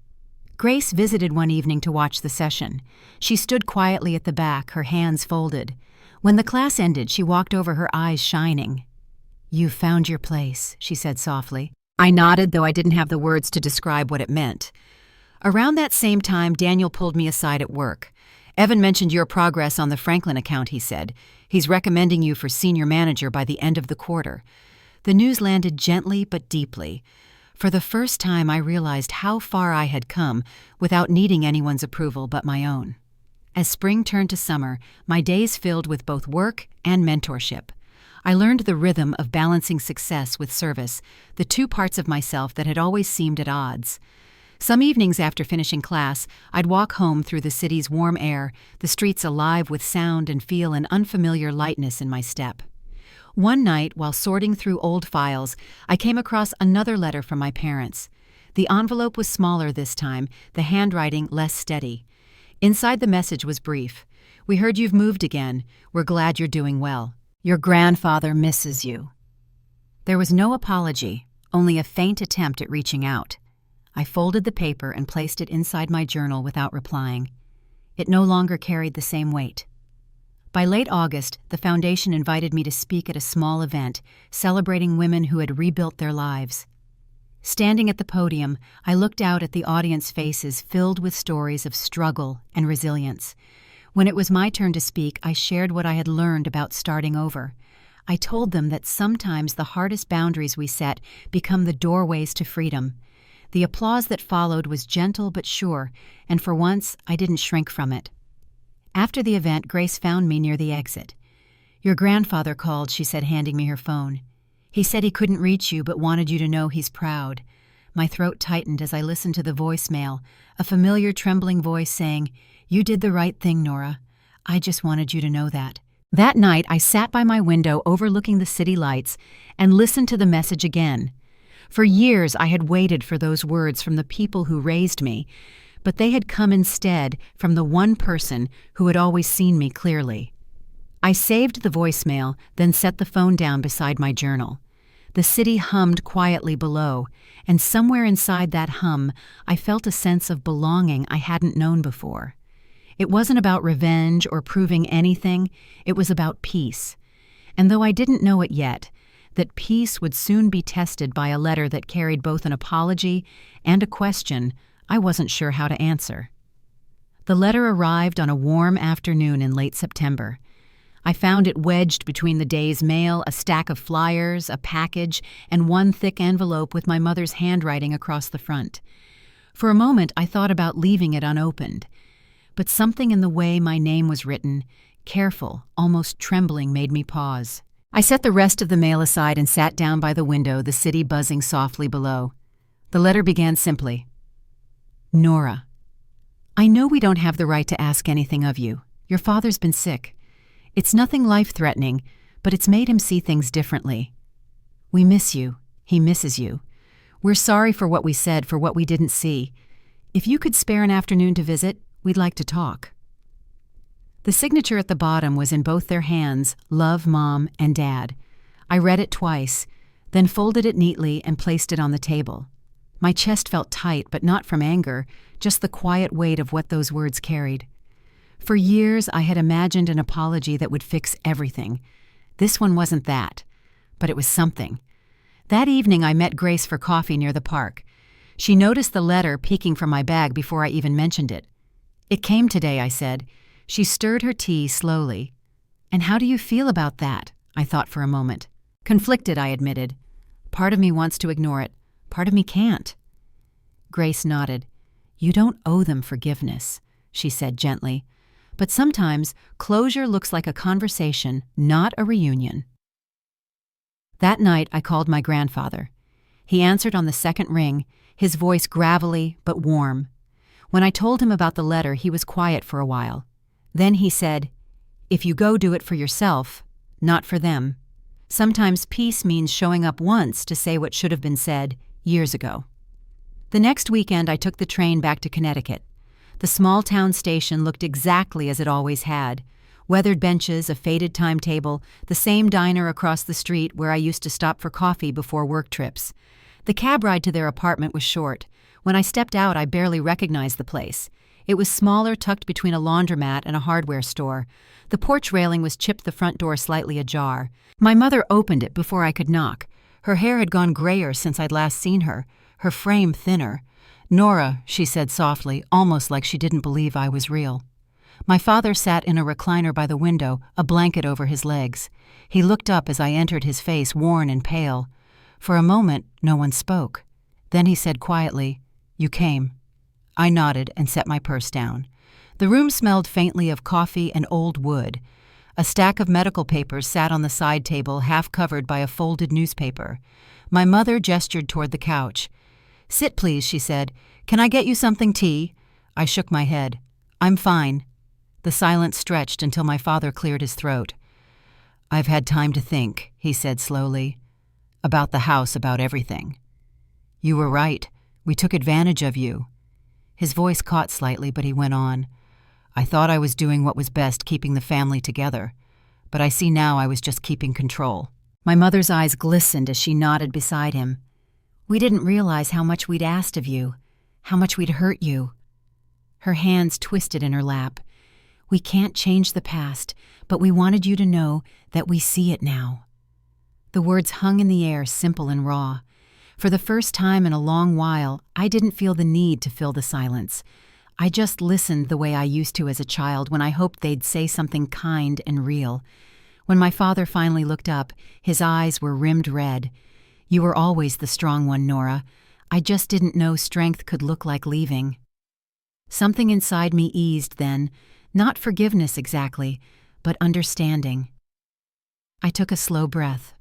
Grace visited one evening to watch the session. She stood quietly at the back, her hands folded. When the class ended, she walked over, her eyes shining. "You've found your place," she said softly. I nodded, though I didn't have the words to describe what it meant. Around that same time, Daniel pulled me aside at work. "Evan mentioned your progress on the Franklin account," he said. "He's recommending you for senior manager by the end of the quarter." The news landed gently but deeply. For the first time, I realized how far I had come without needing anyone's approval but my own. As spring turned to summer, my days filled with both work and mentorship. I learned the rhythm of balancing success with service, the two parts of myself that had always seemed at odds. Some evenings after finishing class, I'd walk home through the city's warm air, the streets alive with sound, and feel an unfamiliar lightness in my step. One night, while sorting through old files, I came across another letter from my parents. The envelope was smaller this time, the handwriting less steady. Inside the message was brief. "We heard you've moved again. We're glad you're doing well. Your grandfather misses you." There was no apology, only a faint attempt at reaching out. I folded the paper and placed it inside my journal without replying. It no longer carried the same weight. By late August, the foundation invited me to speak at a small event, celebrating women who had rebuilt their lives. Standing at the podium, I looked out at the audience faces filled with stories of struggle and resilience. When it was my turn to speak, I shared what I had learned about starting over. I told them that sometimes the hardest boundaries we set become the doorways to freedom. The applause that followed was gentle but sure, and for once I didn't shrink from it. After the event, Grace found me near the exit. "Your grandfather called," she said, handing me her phone. "He said he couldn't reach you but wanted you to know he's proud." My throat tightened as I listened to the voicemail, a familiar trembling voice saying, "You did the right thing, Nora. I just wanted you to know that." That night, I sat by my window overlooking the city lights and listened to the message again. For years, I had waited for those words from the people who raised me, but they had come instead from the one person who had always seen me clearly. I saved the voicemail, then set the phone down beside my journal. The city hummed quietly below, and somewhere inside that hum, I felt a sense of belonging I hadn't known before. It wasn't about revenge or proving anything, it was about peace. And though I didn't know it yet, that peace would soon be tested by a letter that carried both an apology and a question I wasn't sure how to answer. The letter arrived on a warm afternoon in late September. I found it wedged between the day's mail, a stack of flyers, a package, and one thick envelope with my mother's handwriting across the front. For a moment, I thought about leaving it unopened. But something in the way my name was written, careful, almost trembling, made me pause. I set the rest of the mail aside and sat down by the window, the city buzzing softly below. The letter began simply. Nora, I know we don't have the right to ask anything of you. Your father's been sick. It's nothing life-threatening, but it's made him see things differently. We miss you. He misses you. We're sorry for what we said, for what we didn't see. If you could spare an afternoon to visit, we'd like to talk. The signature at the bottom was in both their hands, Love, Mom, and Dad. I read it twice, then folded it neatly and placed it on the table. My chest felt tight, but not from anger, just the quiet weight of what those words carried. For years, I had imagined an apology that would fix everything. This one wasn't that, but it was something. That evening, I met Grace for coffee near the park. She noticed the letter peeking from my bag before I even mentioned it. "It came today," I said. She stirred her tea slowly. "And how do you feel about that?" I thought for a moment. "Conflicted," I admitted. "Part of me wants to ignore it. Part of me can't." Grace nodded. "You don't owe them forgiveness," she said gently. "But sometimes closure looks like a conversation, not a reunion." That night, I called my grandfather. He answered on the second ring, his voice gravelly but warm. When I told him about the letter, he was quiet for a while. Then he said, "If you go, do it for yourself, not for them. Sometimes peace means showing up once to say what should have been said years ago." The next weekend, I took the train back to Connecticut. The small-town station looked exactly as it always had. Weathered benches, a faded timetable, the same diner across the street where I used to stop for coffee before work trips. The cab ride to their apartment was short. When I stepped out, I barely recognized the place. It was smaller, tucked between a laundromat and a hardware store. The porch railing was chipped, the front door slightly ajar. My mother opened it before I could knock. Her hair had gone grayer since I'd last seen her, her frame thinner. "Nora," she said softly, almost like she didn't believe I was real. My father sat in a recliner by the window, a blanket over his legs. He looked up as I entered, his face worn and pale. For a moment, no one spoke. Then he said quietly, "You came." I nodded and set my purse down. The room smelled faintly of coffee and old wood. A stack of medical papers sat on the side table, half covered by a folded newspaper. My mother gestured toward the couch. "Sit, please," she said. "Can I get you something, tea?" I shook my head. "I'm fine." The silence stretched until my father cleared his throat. "I've had time to think," he said slowly. "About the house, about everything. You were right. We took advantage of you." His voice caught slightly, but he went on. "I thought I was doing what was best, keeping the family together. But I see now I was just keeping control." My mother's eyes glistened as she nodded beside him. "We didn't realize how much we'd asked of you, how much we'd hurt you." Her hands twisted in her lap. "We can't change the past, but we wanted you to know that we see it now." The words hung in the air, simple and raw. For the first time in a long while, I didn't feel the need to fill the silence. I just listened the way I used to as a child when I hoped they'd say something kind and real. When my father finally looked up, his eyes were rimmed red. "You were always the strong one, Nora. I just didn't know strength could look like leaving." Something inside me eased then, not forgiveness exactly, but understanding. I took a slow breath.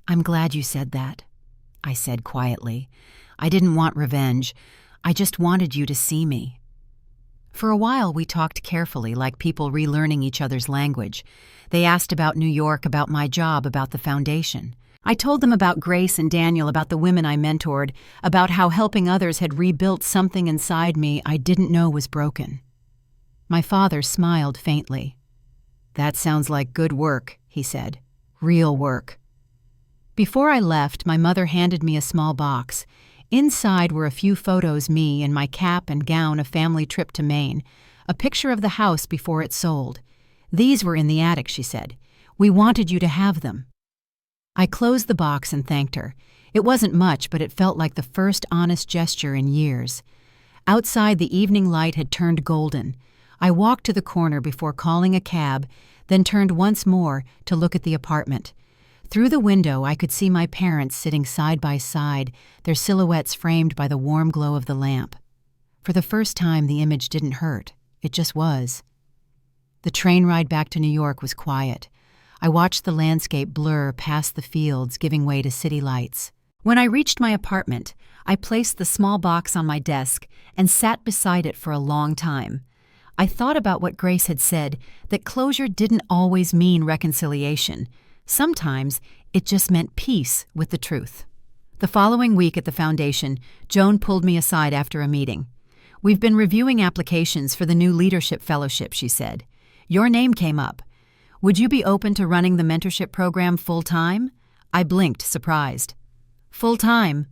"I'm glad you said that," I said quietly. "I didn't want revenge. I just wanted you to see me." For a while we talked carefully, like people relearning each other's language. They asked about New York, about my job, about the foundation. I told them about Grace and Daniel, about the women I mentored, about how helping others had rebuilt something inside me I didn't know was broken. My father smiled faintly. "That sounds like good work," he said. "Real work." Before I left, my mother handed me a small box. Inside were a few photos, me in my cap and gown, a family trip to Maine, a picture of the house before it sold. "These were in the attic," she said. "We wanted you to have them." I closed the box and thanked her. It wasn't much, but it felt like the first honest gesture in years. Outside, the evening light had turned golden. I walked to the corner before calling a cab, then turned once more to look at the apartment. Through the window, I could see my parents sitting side by side, their silhouettes framed by the warm glow of the lamp. For the first time, the image didn't hurt. It just was. The train ride back to New York was quiet. I watched the landscape blur past the fields, giving way to city lights. When I reached my apartment, I placed the small box on my desk and sat beside it for a long time. I thought about what Grace had said, that closure didn't always mean reconciliation. Sometimes it just meant peace with the truth. The following week at the foundation, Joan pulled me aside after a meeting. "We've been reviewing applications for the new leadership fellowship," she said. "Your name came up. Would you be open to running the mentorship program full-time?" I blinked, surprised. "Full-time?"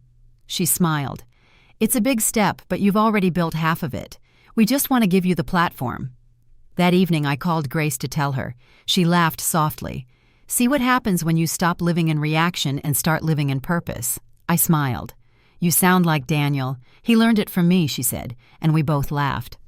She smiled. "It's a big step, but you've already built half of it. We just want to give you the platform." That evening I called Grace to tell her. She laughed softly. "See what happens when you stop living in reaction and start living in purpose." I smiled. "You sound like Daniel. He learned it from me," she said, and we both laughed.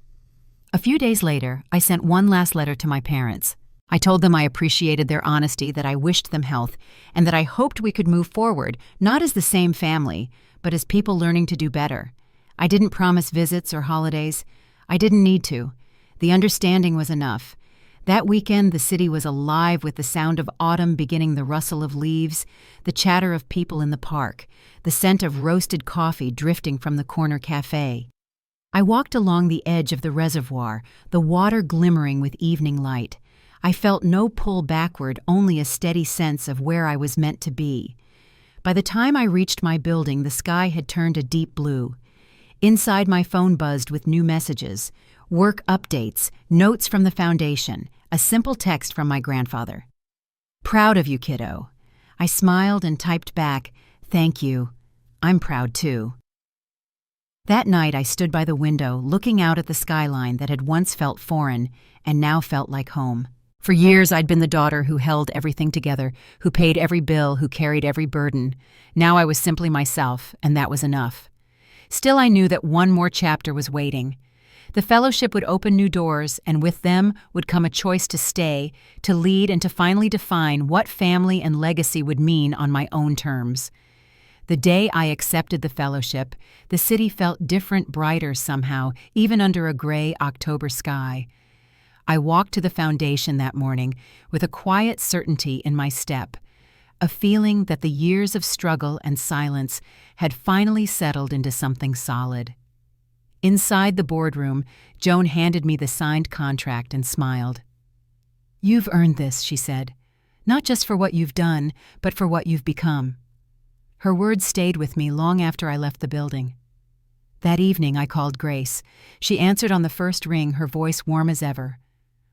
A few days later, I sent one last letter to my parents. I told them I appreciated their honesty, that I wished them health, and that I hoped we could move forward, not as the same family, but as people learning to do better. I didn't promise visits or holidays. I didn't need to. The understanding was enough. That weekend, the city was alive with the sound of autumn beginning, the rustle of leaves, the chatter of people in the park, the scent of roasted coffee drifting from the corner cafe. I walked along the edge of the reservoir, the water glimmering with evening light. I felt no pull backward, only a steady sense of where I was meant to be. By the time I reached my building, the sky had turned a deep blue. Inside, my phone buzzed with new messages, work updates, notes from the foundation, a simple text from my grandfather. "Proud of you, kiddo." I smiled and typed back, "Thank you. I'm proud too." That night I stood by the window, looking out at the skyline that had once felt foreign and now felt like home. For years I'd been the daughter who held everything together, who paid every bill, who carried every burden. Now I was simply myself, and that was enough. Still, I knew that one more chapter was waiting. The fellowship would open new doors, and with them would come a choice to stay, to lead, and to finally define what family and legacy would mean on my own terms. The day I accepted the fellowship, the city felt different, brighter somehow, even under a gray October sky. I walked to the foundation that morning with a quiet certainty in my step, a feeling that the years of struggle and silence had finally settled into something solid. Inside the boardroom, Joan handed me the signed contract and smiled. "You've earned this," she said, "not just for what you've done, but for what you've become." Her words stayed with me long after I left the building. That evening I called Grace. She answered on the first ring, her voice warm as ever.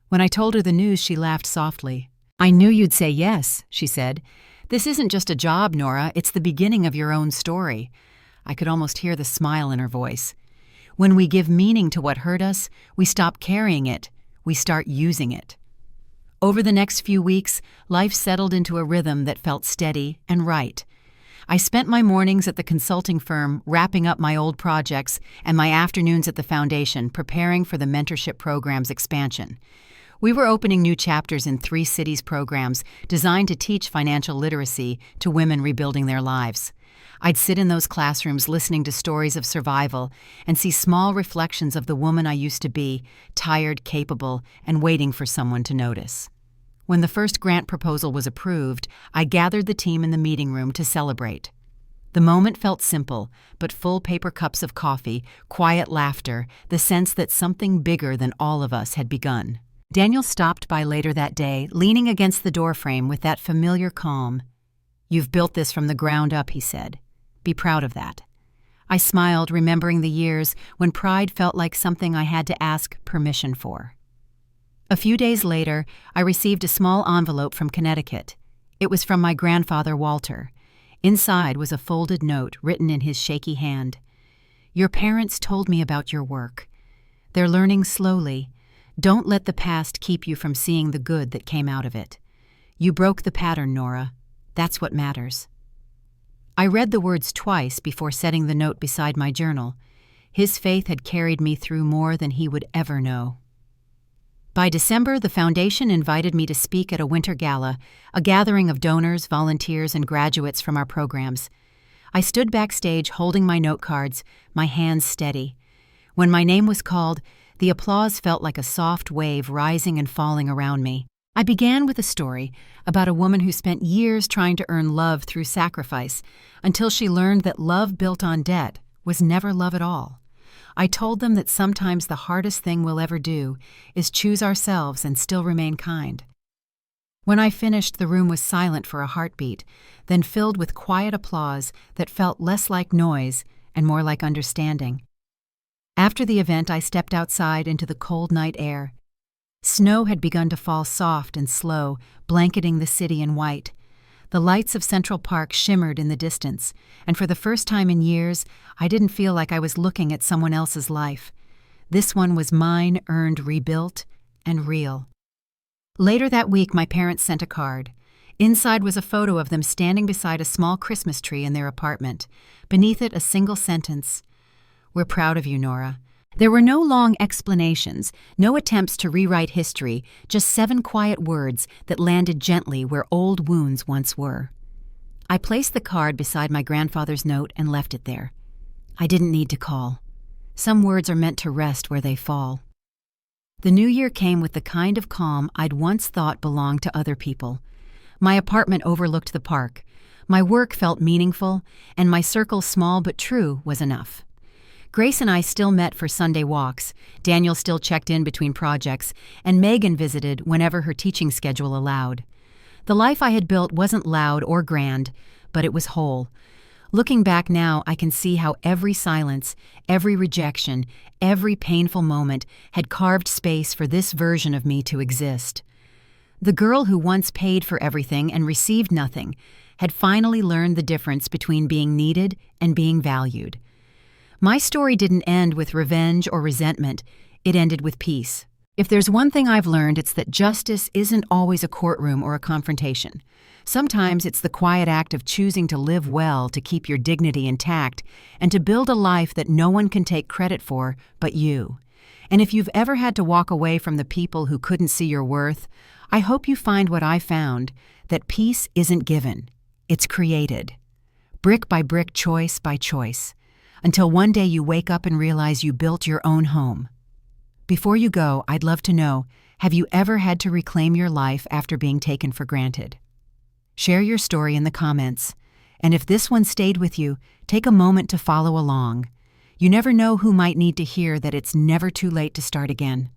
When I told her the news, she laughed softly. "I knew you'd say yes," she said. "This isn't just a job, Nora. It's the beginning of your own story." I could almost hear the smile in her voice. When we give meaning to what hurt us, we stop carrying it. We start using it. Over the next few weeks, life settled into a rhythm that felt steady and right. I spent my mornings at the consulting firm wrapping up my old projects and my afternoons at the foundation preparing for the mentorship program's expansion. We were opening new chapters in 3 cities programs designed to teach financial literacy to women rebuilding their lives. I'd sit in those classrooms listening to stories of survival and see small reflections of the woman I used to be, tired, capable, and waiting for someone to notice. When the first grant proposal was approved, I gathered the team in the meeting room to celebrate. The moment felt simple, but full paper cups of coffee, quiet laughter, the sense that something bigger than all of us had begun. Daniel stopped by later that day, leaning against the doorframe with that familiar calm. "You've built this from the ground up," he said. "Be proud of that." I smiled, remembering the years when pride felt like something I had to ask permission for. A few days later, I received a small envelope from Connecticut. It was from my grandfather, Walter. Inside was a folded note written in his shaky hand. "Your parents told me about your work. They're learning slowly. Don't let the past keep you from seeing the good that came out of it. You broke the pattern, Nora. That's what matters." I read the words twice before setting the note beside my journal. His faith had carried me through more than he would ever know. By December, the foundation invited me to speak at a winter gala, a gathering of donors, volunteers, and graduates from our programs. I stood backstage holding my note cards, my hands steady. When my name was called, the applause felt like a soft wave rising and falling around me. I began with a story about a woman who spent years trying to earn love through sacrifice until she learned that love built on debt was never love at all. I told them that sometimes the hardest thing we'll ever do is choose ourselves and still remain kind. When I finished, the room was silent for a heartbeat, then filled with quiet applause that felt less like noise and more like understanding. After the event, I stepped outside into the cold night air. Snow had begun to fall soft and slow, blanketing the city in white. The lights of Central Park shimmered in the distance, and for the first time in years, I didn't feel like I was looking at someone else's life. This one was mine, earned, rebuilt, and real. Later that week, my parents sent a card. Inside was a photo of them standing beside a small Christmas tree in their apartment. Beneath it, a single sentence: "We're proud of you, Nora." There were no long explanations, no attempts to rewrite history, just 7 quiet words that landed gently where old wounds once were. I placed the card beside my grandfather's note and left it there. I didn't need to call. Some words are meant to rest where they fall. The new year came with the kind of calm I'd once thought belonged to other people. My apartment overlooked the park. My work felt meaningful, and my circle, small but true, was enough. Grace and I still met for Sunday walks, Daniel still checked in between projects, and Megan visited whenever her teaching schedule allowed. The life I had built wasn't loud or grand, but it was whole. Looking back now, I can see how every silence, every rejection, every painful moment had carved space for this version of me to exist. The girl who once paid for everything and received nothing had finally learned the difference between being needed and being valued. My story didn't end with revenge or resentment, it ended with peace. If there's one thing I've learned, it's that justice isn't always a courtroom or a confrontation. Sometimes it's the quiet act of choosing to live well to keep your dignity intact and to build a life that no one can take credit for but you. And if you've ever had to walk away from the people who couldn't see your worth, I hope you find what I found, that peace isn't given, it's created. Brick by brick, choice by choice. Until one day you wake up and realize you built your own home. Before you go, I'd love to know, have you ever had to reclaim your life after being taken for granted? Share your story in the comments. And if this one stayed with you, take a moment to follow along. You never know who might need to hear that it's never too late to start again.